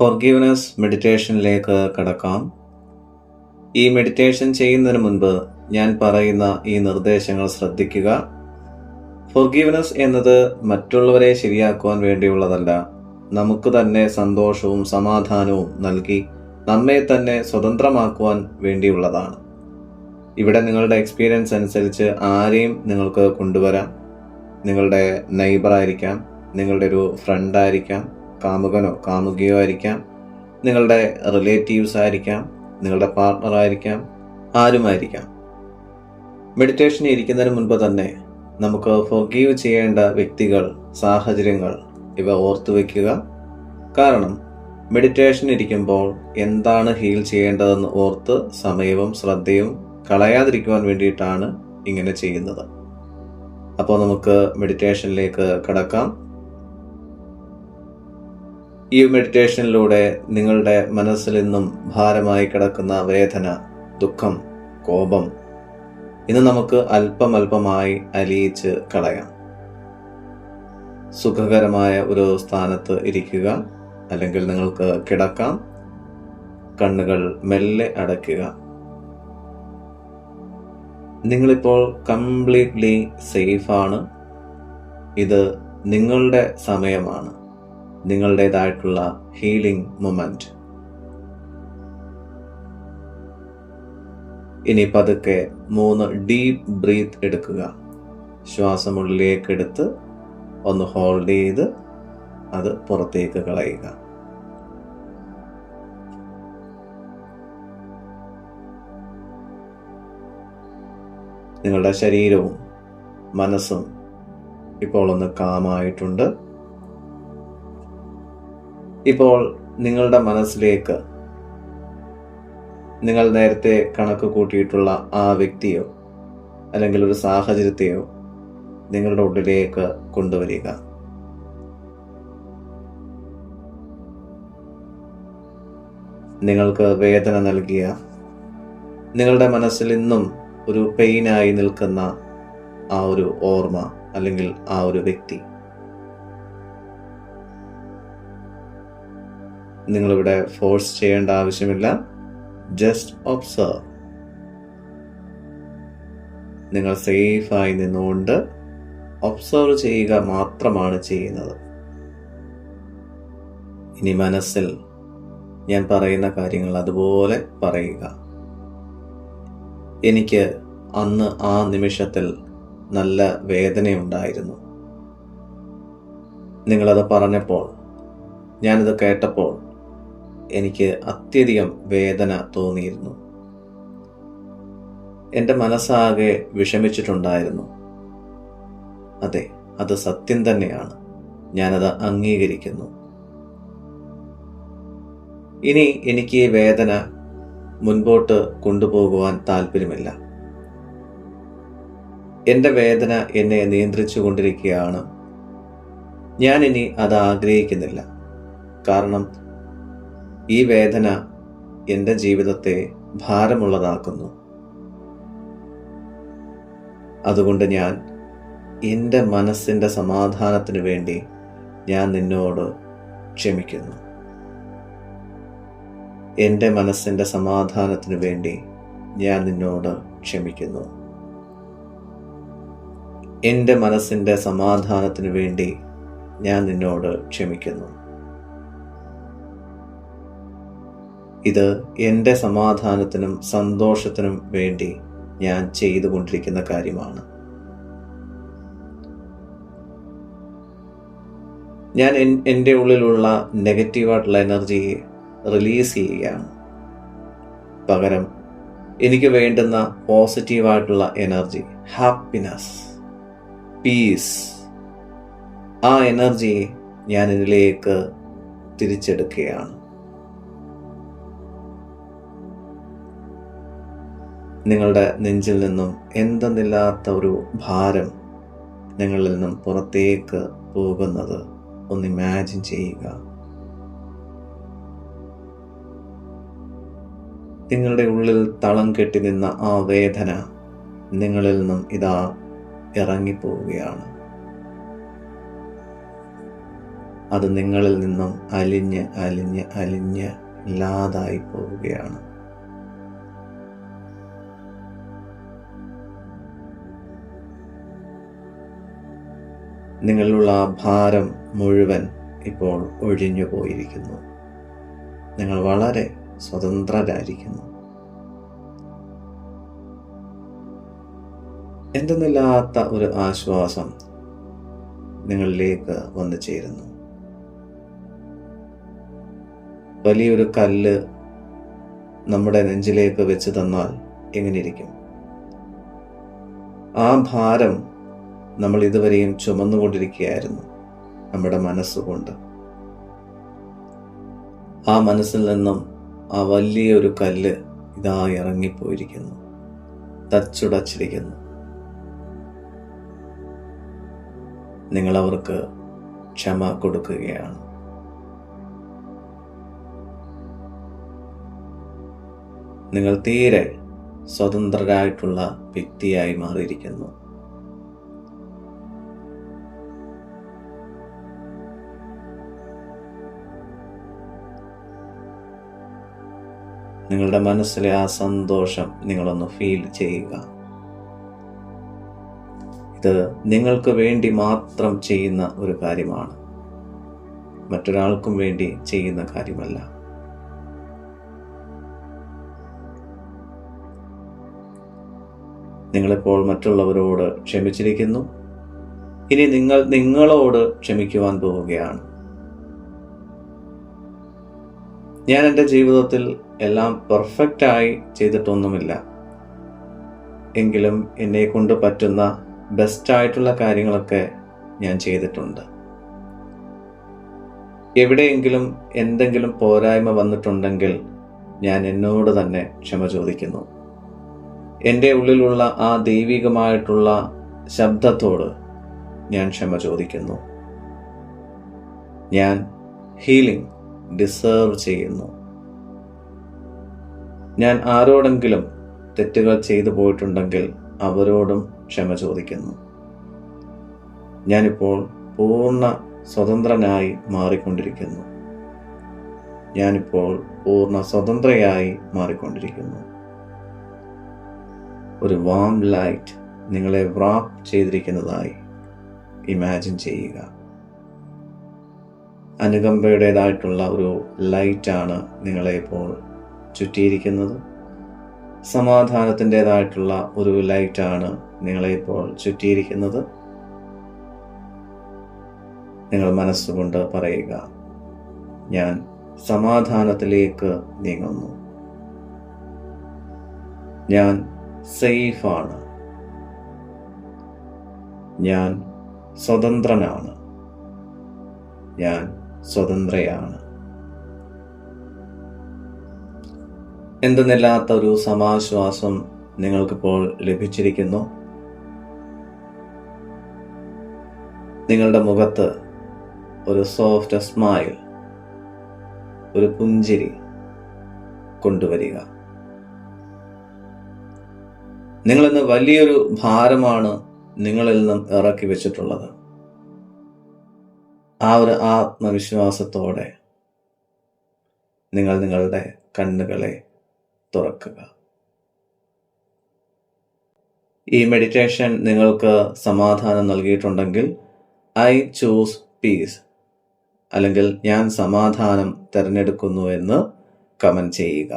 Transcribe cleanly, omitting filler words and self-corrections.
Forgiveness മെഡിറ്റേഷനിലേക്ക് കടക്കാം. ഈ meditation ചെയ്യുന്നതിന് മുൻപ് ഞാൻ പറയുന്ന ഈ നിർദ്ദേശങ്ങൾ ശ്രദ്ധിക്കുക. ഫോർഗീവ്നെസ് എന്നത് മറ്റുള്ളവരെ ശരിയാക്കുവാൻ വേണ്ടിയുള്ളതല്ല, നമുക്ക് തന്നെ സന്തോഷവും സമാധാനവും നൽകി നമ്മെ തന്നെ സ്വതന്ത്രമാക്കുവാൻ വേണ്ടിയുള്ളതാണ്. ഇവിടെ നിങ്ങളുടെ എക്സ്പീരിയൻസ് അനുസരിച്ച് ആരെയും നിങ്ങൾക്ക് കൊണ്ടുവരാം. നിങ്ങളുടെ നെയ്ബറായിരിക്കാം, നിങ്ങളുടെ ഒരു ഫ്രണ്ടായിരിക്കാം, കാമുകനോ കാമുകിയോ ആയിരിക്കാം, നിങ്ങളുടെ റിലേറ്റീവ്സ് ആയിരിക്കാം, നിങ്ങളുടെ പാർട്ട്ണറായിരിക്കാം, ആരുമായിരിക്കാം. മെഡിറ്റേഷന് ഇരിക്കുന്നതിന് മുൻപ് തന്നെ നമുക്ക് ഫോർഗീവ് ചെയ്യേണ്ട വ്യക്തികൾ, സാഹചര്യങ്ങൾ ഇവ ഓർത്തു വയ്ക്കുക. കാരണം മെഡിറ്റേഷൻ ഇരിക്കുമ്പോൾ എന്താണ് ഹീൽ ചെയ്യേണ്ടതെന്ന് ഓർത്ത് സമയവും ശ്രദ്ധയും കളയാതിരിക്കുവാൻ വേണ്ടിയിട്ടാണ് ഇങ്ങനെ ചെയ്യുന്നത്. അപ്പോൾ നമുക്ക് മെഡിറ്റേഷനിലേക്ക് കടക്കാം. ഈ മെഡിറ്റേഷനിലൂടെ നിങ്ങളുടെ മനസ്സിൽ നിന്നും ഭാരമായി കിടക്കുന്ന വേദന, ദുഃഖം, കോപം ഇന്ന് നമുക്ക് അല്പമല്പമായി അലിയിച്ച് കളയാം. സുഖകരമായ ഒരു സ്ഥാനത്ത് ഇരിക്കുക, അല്ലെങ്കിൽ നിങ്ങൾക്ക് കിടക്കാം. കണ്ണുകൾ മെല്ലെ അടയ്ക്കുക. നിങ്ങളിപ്പോൾ കംപ്ലീറ്റ്ലി സേഫാണ്. ഇത് നിങ്ങളുടെ സമയമാണ്, നിങ്ങളുടേതായിട്ടുള്ള ഹീലിംഗ് മൊമെന്റ്. ഇനി പതുക്കെ 3 ഡീപ്പ് ബ്രീത്ത് എടുക്കുക. ശ്വാസം ഉള്ളിലേക്ക് എടുത്ത് ഒന്ന് ഹോൾഡ് ചെയ്ത് അത് പുറത്തേക്ക് കളയുക. നിങ്ങളുടെ ശരീരവും മനസ്സും ഇപ്പോൾ ഒന്ന് കാമായിട്ടുണ്ട്. ഇപ്പോൾ നിങ്ങളുടെ മനസ്സിലേക്ക് നിങ്ങൾ നേരത്തെ കണക്ക് കൂട്ടിയിട്ടുള്ള ആ വ്യക്തിയോ അല്ലെങ്കിൽ ഒരു സാഹചര്യത്തെയോ നിങ്ങളുടെ ഉള്ളിലേക്ക് കൊണ്ടുവരിക. നിങ്ങൾക്ക് വേദന നൽകിയ, നിങ്ങളുടെ മനസ്സിൽ ഇന്നും ഒരു പെയിനായി നിൽക്കുന്ന ആ ഒരു ഓർമ്മ അല്ലെങ്കിൽ ആ ഒരു വ്യക്തി നിങ്ങളിവിടെ ഫോഴ്സ് ചെയ്യേണ്ട ആവശ്യമില്ല. Just observe. നിങ്ങൾ സേഫായി നിന്നുകൊണ്ട് ഒബ്സർവ് ചെയ്യുക മാത്രമാണ് ചെയ്യുന്നത്. ഇനി മനസ്സിൽ ഞാൻ പറയുന്ന കാര്യങ്ങൾ അതുപോലെ പറയുക. എനിക്ക് അന്ന് ആ നിമിഷത്തിൽ നല്ല വേദനയുണ്ടായിരുന്നു. നിങ്ങളത് പറഞ്ഞപ്പോൾ, ഞാനത് കേട്ടപ്പോൾ എനിക്ക് അത്യധികം വേദന തോന്നിയിരുന്നു. എൻ്റെ മനസ്സാകെ വിഷമിച്ചിട്ടുണ്ടായിരുന്നു. അതെ, അത് സത്യം തന്നെയാണ്. ഞാനത് അംഗീകരിക്കുന്നു. ഇനി എനിക്ക് ഈ വേദന മുൻപോട്ട് കൊണ്ടുപോകുവാൻ താല്പര്യമില്ല. എൻ്റെ വേദന എന്നെ നിയന്ത്രിച്ചു കൊണ്ടിരിക്കുകയാണ്. ഞാനിനി അത് ആഗ്രഹിക്കുന്നില്ല. കാരണം ഈ വേദന എൻ്റെ ജീവിതത്തെ ഭാരമുള്ളതാക്കുന്നു. അതുകൊണ്ട് ഞാൻ എൻ്റെ മനസ്സിൻ്റെ സമാധാനത്തിനു വേണ്ടി ഞാൻ നിന്നോട് ക്ഷമിക്കുന്നു. എൻ്റെ മനസ്സിൻ്റെ സമാധാനത്തിനു വേണ്ടി ഞാൻ നിന്നോട് ക്ഷമിക്കുന്നു. എൻ്റെ മനസ്സിൻ്റെ സമാധാനത്തിനു വേണ്ടി ഞാൻ നിന്നോട് ക്ഷമിക്കുന്നു. ഇത് എൻ്റെ സമാധാനത്തിനും സന്തോഷത്തിനും വേണ്ടി ഞാൻ ചെയ്തുകൊണ്ടിരിക്കുന്ന കാര്യമാണ്. ഞാൻ എൻ്റെ ഉള്ളിലുള്ള നെഗറ്റീവായിട്ടുള്ള എനർജിയെ റിലീസ് ചെയ്യുകയാണ്. പകരം എനിക്ക് വേണ്ടുന്ന പോസിറ്റീവായിട്ടുള്ള എനർജി, ഹാപ്പിനെസ്, പീസ്, ആ എനർജിയെ ഞാൻ ഇതിലേക്ക് തിരിച്ചെടുക്കുകയാണ്. നിങ്ങളുടെ നെഞ്ചിൽ നിന്നും എന്തെന്നില്ലാത്ത ഒരു ഭാരം നിങ്ങളിൽ നിന്നും പുറത്തേക്ക് പോകുന്നത് ഒന്ന് ഇമാജിൻ ചെയ്യുക. നിങ്ങളുടെ ഉള്ളിൽ തളം കെട്ടി നിന്ന ആ വേദന നിങ്ങളിൽ നിന്നും ഇതാ ഇറങ്ങിപ്പോവുകയാണ്. അത് നിങ്ങളിൽ നിന്നും അലിഞ്ഞ് അലിഞ്ഞ് അലിഞ്ഞ് ഇല്ലാതായി പോവുകയാണ്. നിങ്ങളിലുള്ള ആ ഭാരം മുഴുവൻ ഇപ്പോൾ ഒഴിഞ്ഞു പോയിരിക്കുന്നു. നിങ്ങൾ വളരെ സ്വതന്ത്രരായിരിക്കുന്നു. എന്തെന്നില്ലാത്ത ഒരു ആശ്വാസം നിങ്ങളിലേക്ക് വന്നു ചേരുന്നു. വലിയൊരു കല്ല് നമ്മുടെ നെഞ്ചിലേക്ക് വെച്ച് തന്നാൽ എങ്ങനെയിരിക്കും? ആ ഭാരം നമ്മൾ ഇതുവരെയും ചുമന്നുകൊണ്ടിരിക്കുകയായിരുന്നു നമ്മുടെ മനസ്സുകൊണ്ട്. ആ മനസ്സിൽ നിന്നും ആ വലിയൊരു കല്ല് ഇതാ ഇറങ്ങിപ്പോയിരിക്കുന്നു, തച്ചുടച്ചിരിക്കുന്നു. നിങ്ങൾ അവർക്ക് ക്ഷമ കൊടുക്കുകയാണ്. നിങ്ങൾ തീരെ സ്വതന്ത്രരായിട്ടുള്ള വ്യക്തിയായി മാറിയിരിക്കുന്നു. നിങ്ങളുടെ മനസ്സിലെ ആ സന്തോഷം നിങ്ങളൊന്ന് ഫീൽ ചെയ്യുക. ഇത് നിങ്ങൾക്ക് വേണ്ടി മാത്രം ചെയ്യുന്ന ഒരു കാര്യമാണ്, മറ്റൊരാൾക്കും വേണ്ടി ചെയ്യുന്ന കാര്യമല്ല. നിങ്ങളിപ്പോൾ മറ്റുള്ളവരോട് ക്ഷമിച്ചിരിക്കുന്നു. ഇനി നിങ്ങൾ നിങ്ങളോട് ക്ഷമിക്കുവാൻ പോവുകയാണ്. ഞാൻ എൻ്റെ ജീവിതത്തിൽ എല്ലാം പെർഫെക്റ്റായി ചെയ്തിട്ടൊന്നുമില്ല, എങ്കിലും എന്നെ കൊണ്ട് പറ്റുന്ന ബെസ്റ്റായിട്ടുള്ള കാര്യങ്ങളൊക്കെ ഞാൻ ചെയ്തിട്ടുണ്ട്. എവിടെയെങ്കിലും എന്തെങ്കിലും പോരായ്മ വന്നിട്ടുണ്ടെങ്കിൽ ഞാൻ എന്നോട് തന്നെ ക്ഷമ ചോദിക്കുന്നു. എൻ്റെ ഉള്ളിലുള്ള ആ ദൈവികമായിട്ടുള്ള ശബ്ദത്തോട് ഞാൻ ക്ഷമ ചോദിക്കുന്നു. ഞാൻ ഹീലിംഗ് ഡിസേർവ് ചെയ്യുന്നു. ഞാൻ ആരോടെങ്കിലും തെറ്റുകൾ ചെയ്തു പോയിട്ടുണ്ടെങ്കിൽ അവരോടും ക്ഷമ ചോദിക്കുന്നു. ഞാനിപ്പോൾ പൂർണ്ണ സ്വതന്ത്രനായി മാറിക്കൊണ്ടിരിക്കുന്നു. ഞാനിപ്പോൾ പൂർണ്ണ സ്വതന്ത്രയായി മാറിക്കൊണ്ടിരിക്കുന്നു. ഒരു വാം ലൈറ്റ് നിങ്ങളെ വ്രാപ്പ് ചെയ്തിരിക്കുന്നതായി ഇമാജിൻ ചെയ്യുക. അനുകമ്പയുടേതായിട്ടുള്ള ഒരു ലൈറ്റാണ് നിങ്ങളെ ഇപ്പോൾ ചുറ്റിയിരിക്കുന്നത്. സമാധാനത്തിൻ്റെതായിട്ടുള്ള ഒരു ലൈറ്റാണ് നിങ്ങളെ ഇപ്പോൾ ചുറ്റിയിരിക്കുന്നത്. നിങ്ങൾ മനസ്സുകൊണ്ട് പറയുക, ഞാൻ സമാധാനത്തിലേക്ക് നീങ്ങുന്നു. ഞാൻ സേഫാണ്. ഞാൻ സ്വതന്ത്രനാണ്. ഞാൻ സ്വതന്ത്രയാണ്. എന്തെന്നില്ലാത്ത ഒരു സമാശ്വാസം നിങ്ങൾക്കിപ്പോൾ ലഭിച്ചിരിക്കുന്നു. നിങ്ങളുടെ മുഖത്ത് ഒരു സോഫ്റ്റ് സ്മൈൽ, ഒരു പുഞ്ചിരി കൊണ്ടുവരിക. നിങ്ങളിന്ന് വലിയൊരു ഭാരമാണ് നിങ്ങളിൽ നിന്നും ഇറക്കി വെച്ചിട്ടുള്ളത്. ആ ഒരു ആത്മവിശ്വാസത്തോടെ നിങ്ങൾ നിങ്ങളുടെ കണ്ണുകളെ തുറക്കുക. ഈ മെഡിറ്റേഷൻ നിങ്ങൾക്ക് സമാധാനം നൽകിയിട്ടുണ്ടെങ്കിൽ ഐ ചൂസ് പീസ് അല്ലെങ്കിൽ ഞാൻ സമാധാനം തിരഞ്ഞെടുക്കുന്നു എന്ന് കമന്റ് ചെയ്യുക.